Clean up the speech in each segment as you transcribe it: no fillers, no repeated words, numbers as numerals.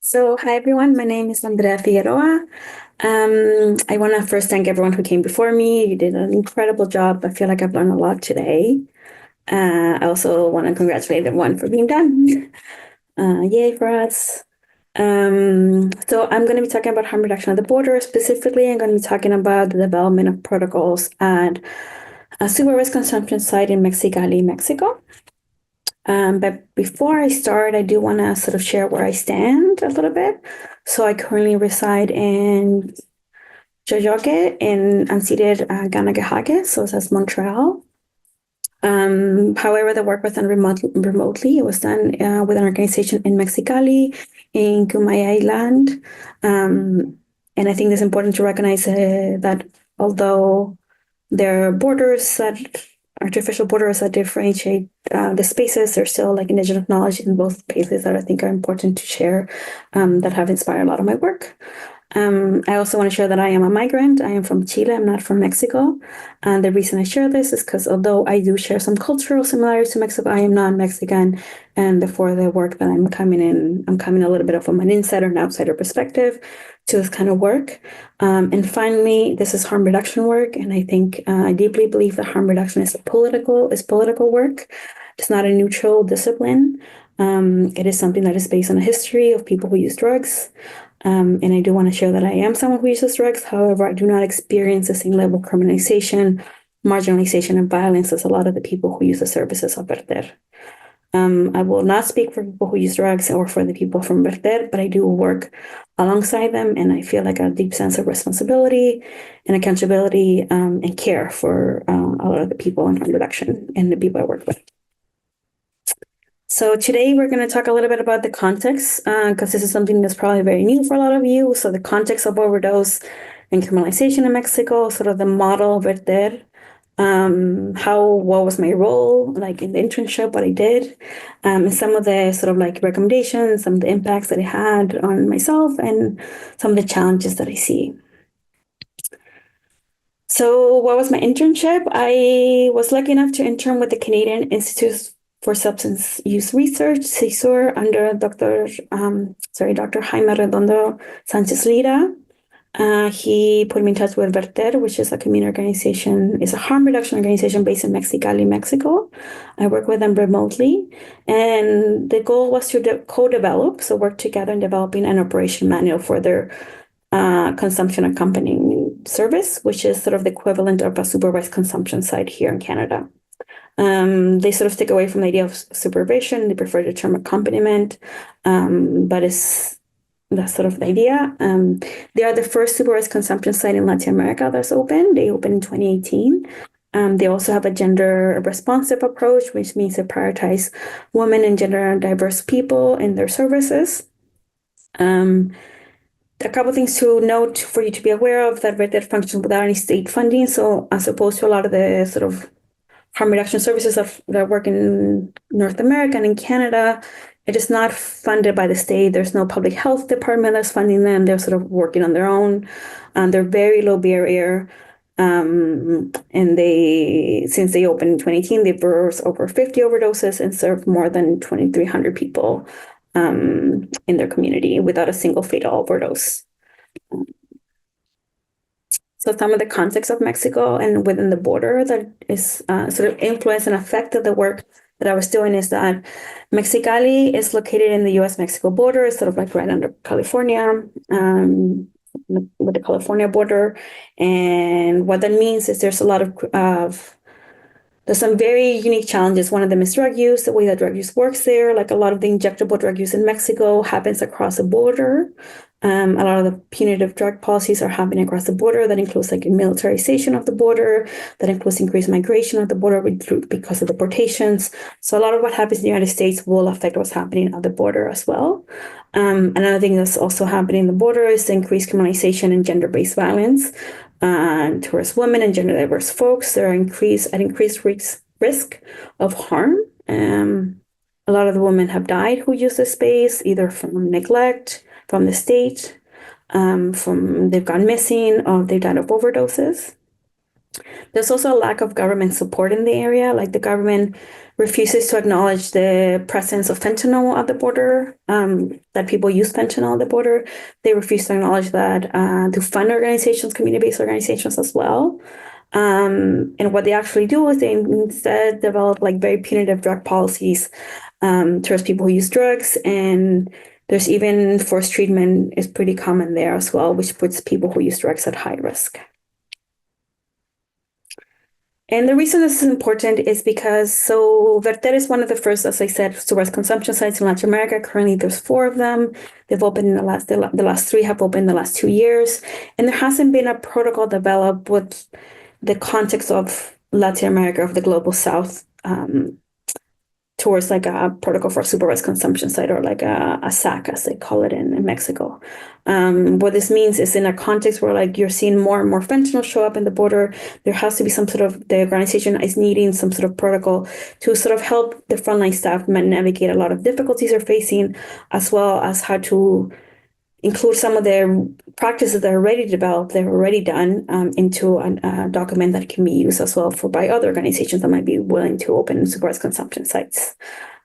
Hi everyone, my name is Andrea Figueroa. I want to first thank everyone who came before me. You did an incredible job. I feel like I've learned a lot today. I also want to congratulate everyone for being done. Yay for us. I'm going to be talking about harm reduction at the border. Specifically, I'm going to be talking about the development of protocols at a supervised consumption site in Mexicali, Mexico. But before I start, I do want to sort of share where I stand a little bit. So I currently reside in Jojoque in unceded Ganagahage, so that's Montreal. However, the work was done remotely. It was done with an organization in Mexicali, in Kumaya Island. And I think it's important to recognize that although there are borders that artificial borders that differentiate the spaces. There's still like indigenous knowledge in both places that I think are important to share that have inspired a lot of my work. I also want to share that I am a migrant. I am from Chile. I'm not from Mexico. And the reason I share this is because although I do share some cultural similarities to Mexico, I am not Mexican. And therefore, the work that I'm coming a little bit from an insider and outsider perspective to this kind of work. And finally, this is harm reduction work. And I think I deeply believe that harm reduction is political work. It's not a neutral discipline. It is something that is based on a history of people who use drugs. And I do want to share that I am someone who uses drugs. However, I do not experience the same level of criminalization, marginalization, and violence as a lot of the people who use the services of Verter. I will not speak for people who use drugs or for the people from Verter, but I do work alongside them, and I feel like a deep sense of responsibility and accountability and care for a lot of the people in harm reduction and the people I work with. So today we're going to talk a little bit about the context, because this is something that's probably very new for a lot of you. So the context of overdose and criminalization in Mexico, sort of the model Verter, what was my role, like in the internship, what I did, and some of the sort of like recommendations, some of the impacts that it had on myself, and some of the challenges that I see. So what was my internship? I was lucky enough to intern with the Canadian Institute for Substance Use Research, CSUR, under Dr. Jaime Redondo Sanchez Lira. He put me in touch with Verter, which is a community organization, is a harm reduction organization based in Mexicali, Mexico. I work with them remotely. And the goal was to co-develop, so work together in developing an operation manual for their consumption accompanying service, which is sort of the equivalent of a supervised consumption site here in Canada. They sort of stick away from the idea of supervision. They prefer the term accompaniment, but that's sort of the idea. They are the first supervised consumption site in Latin America that's open. They opened in 2018. They also have a gender responsive approach, which means they prioritize women and gender diverse people in their services. A couple things to note for you to be aware of that Verter functions without any state funding. So as opposed to a lot of the sort of harm reduction services that work in North America and in Canada, it is not funded by the state. There's no public health department that's funding them. They're sort of working on their own. They're very low barrier. And since they opened in 2018, they've reversed over 50 overdoses and served more than 2,300 people in their community without a single fatal overdose. So some of the context of Mexico and within the border that is sort of influenced and affected the work that I was doing is that Mexicali is located in the U.S.-Mexico border. It's sort of like right under California, with the California border. And what that means is there's a lot of there's some very unique challenges. One of them is drug use, the way that drug use works there. Like a lot of the injectable drug use in Mexico happens across the border. A lot of the punitive drug policies are happening across the border. That includes like militarization of the border. That includes increased migration of the border because of deportations. So a lot of what happens in the United States will affect what's happening at the border as well. Another thing that's also happening in the border is the increased criminalization and gender-based violence towards women and gender diverse folks. There are increased risk of harm. A lot of the women have died who use this space, either from neglect, from the state, from they've gone missing, or they've died of overdoses. There's also a lack of government support in the area. Like the government refuses to acknowledge the presence of fentanyl at the border, that people use fentanyl at the border. They refuse to acknowledge that, to fund organizations, community-based organizations as well. And what they actually do is they instead develop like very punitive drug policies towards people who use drugs. And there's even forced treatment is pretty common there as well, which puts people who use drugs at high risk. And the reason this is important is because Verter is one of the first, as I said, supervised consumption sites in Latin America. Currently, there's 4 of them. They've opened in the last 3 have opened in the last 2 years, and there hasn't been a protocol developed with the context of Latin America, of the global South, towards like a protocol for a supervised consumption site, or like a SAC, as they call it in Mexico. What this means is, in a context where like you're seeing more and more fentanyl show up in the border, there has to be some sort of, the organization is needing some sort of protocol to sort of help the frontline staff navigate a lot of difficulties they're facing, as well as how to include some of their practices that are already developed, they're already done, into a document that can be used as well by other organizations that might be willing to open supervised consumption sites.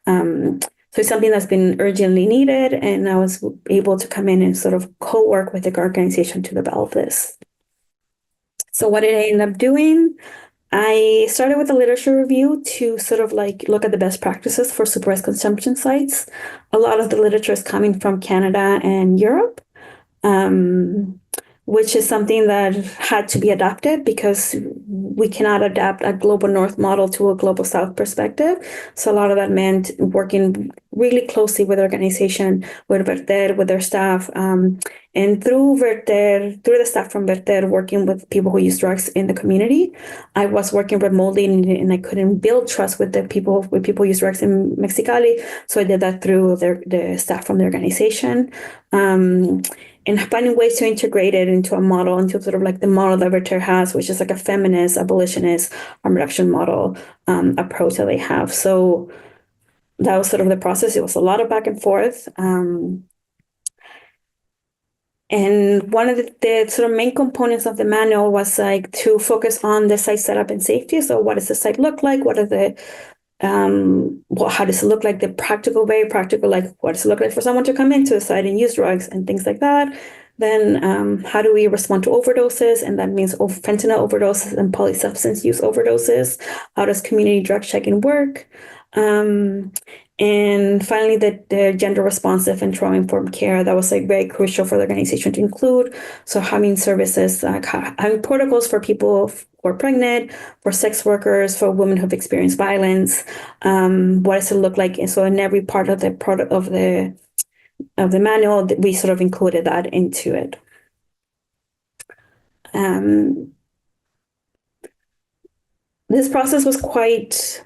So it's something that's been urgently needed, and I was able to come in and sort of co-work with the organization to develop this. So what did I end up doing? I started with a literature review to sort of like look at the best practices for supervised consumption sites. A lot of the literature is coming from Canada and Europe, which is something that had to be adapted because we cannot adapt a global North model to a global South perspective. So a lot of that meant working really closely with the organization, with Verter, with their staff, and through the staff from Verter, working with people who use drugs in the community. I was working remotely, and I couldn't build trust with people who use drugs in Mexicali. So I did that through the staff from the organization. And finding ways to integrate it into a model, into sort of like the model that Verter has, which is like a feminist, abolitionist, harm reduction model approach that they have. So that was sort of the process. It was a lot of back and forth. And one of the sort of main components of the manual was like to focus on the site setup and safety. So what does the site look like? What are the how does it look like, the practical, very practical, like what does it look like for someone to come into the site and use drugs and things like that? Then how do we respond to overdoses? And that means fentanyl overdoses and polysubstance use overdoses. How does community drug checking work? And finally, the gender responsive and trauma-informed care, that was like very crucial for the organization to include. So having services, having protocols for people who are pregnant, for sex workers, for women who've experienced violence. What does it look like? And so in every part of the manual, we sort of included that into it. This process was quite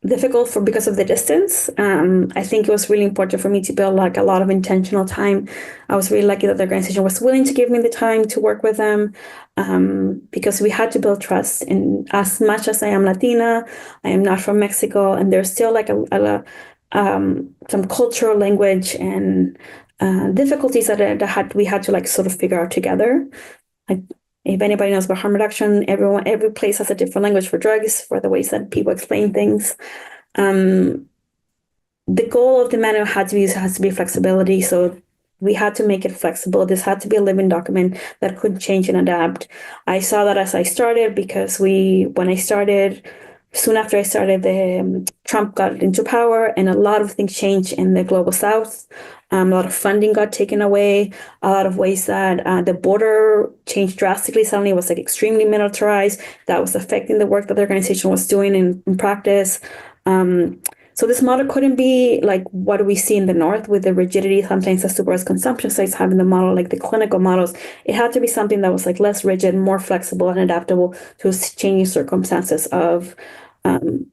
difficult because of the distance. I think it was really important for me to build like a lot of intentional time. I was really lucky that the organization was willing to give me the time to work with them, because we had to build trust. And as much as I am Latina, I am not from Mexico, and there's still like some cultural, language, and difficulties that we had to like sort of figure out together. Like, if anybody knows about harm reduction, every place has a different language for drugs, for the ways that people explain things. The goal of the manual has to be flexibility. So we had to make it flexible. This had to be a living document that could change and adapt. I saw that as I started, because soon after I started, Trump got into power, and a lot of things changed in the global South. A lot of funding got taken away. A lot of ways that the border changed drastically. Suddenly, it was like extremely militarized. That was affecting the work that the organization was doing in practice. So this model couldn't be like what we see in the North, with the rigidity sometimes that supervised consumption sites have in the model, like the clinical models. It had to be something that was like less rigid, more flexible, and adaptable to changing circumstances of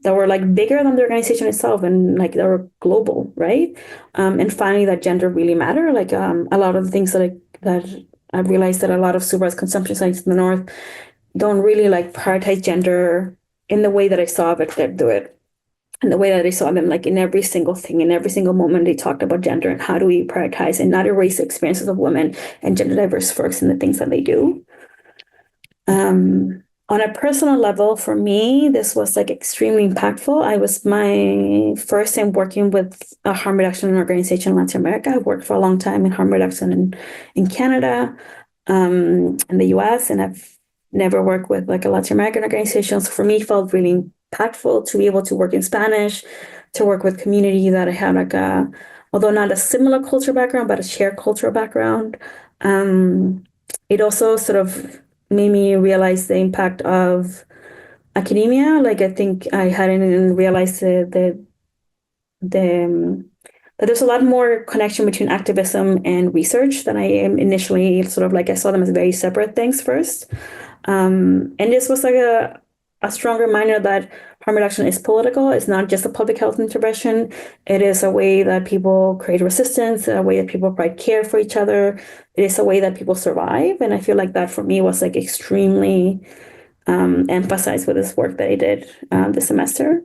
that were like bigger than the organization itself, and like they were global, right? And finally, that gender really mattered. Like a lot of the things that I realized that a lot of supervised consumption sites in the North don't really like prioritize gender in the way that I saw it do it. And the way that I saw them, like in every single thing, in every single moment, they talked about gender and how do we prioritize and not erase the experiences of women and gender diverse folks and the things that they do. On a personal level, for me, this was like extremely impactful. I was my first time working with a harm reduction organization in Latin America. I worked for a long time in harm reduction in Canada, in the US, and I've never worked with like a Latin American organization. So for me, it felt really impactful to be able to work in Spanish, to work with community that I had like a, although not a similar cultural background, but a shared cultural background. It also sort of made me realize the impact of academia. Like I think I hadn't realized the that there's a lot more connection between activism and research than I am initially sort of like I saw them as very separate things first. And this was like a strong reminder that harm reduction is political. It's not just a public health intervention. It is a way that people create resistance, a way that people provide care for each other. It is a way that people survive. And I feel like that for me was like extremely emphasized with this work that I did this semester.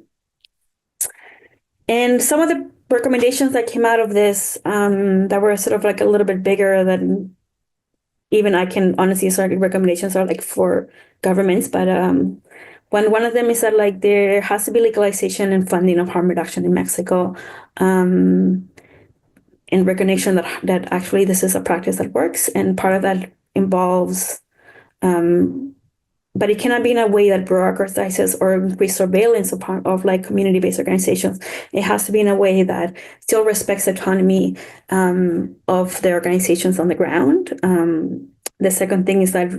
And some of the recommendations that came out of this that were sort of like a little bit bigger than even I can honestly start recommendations are like for governments, but one of them is that like there has to be legalization and funding of harm reduction in Mexico, in recognition that actually this is a practice that works, and part of that involves but it cannot be in a way that bureaucratizes or increase surveillance of like community-based organizations. It has to be in a way that still respects autonomy of the organizations on the ground. The second thing is that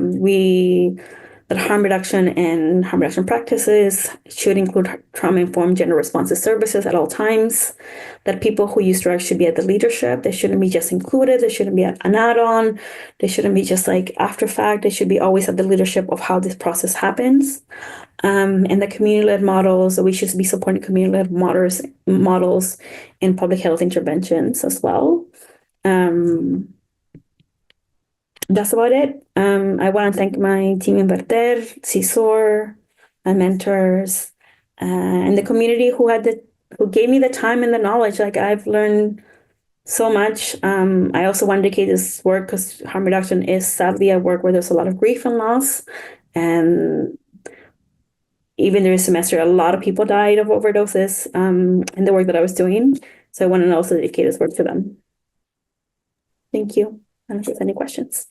that harm reduction and harm reduction practices should include trauma-informed gender responsive services at all times, that people who use drugs should be at the leadership. They shouldn't be just included. They shouldn't be an add-on. They shouldn't be just like after fact. They should be always at the leadership of how this process happens. And the community-led models, so we should be supporting community-led models in public health interventions as well. That's about it. I want to thank my team in Verter, CISOR, my mentors, and the community who gave me the time and the knowledge. Like I've learned so much. I also want to dedicate this work because harm reduction is sadly a work where there's a lot of grief and loss. And even during the semester, a lot of people died of overdoses in the work that I was doing. So I want to also dedicate this work to them. Thank you. I don't know if there's any questions.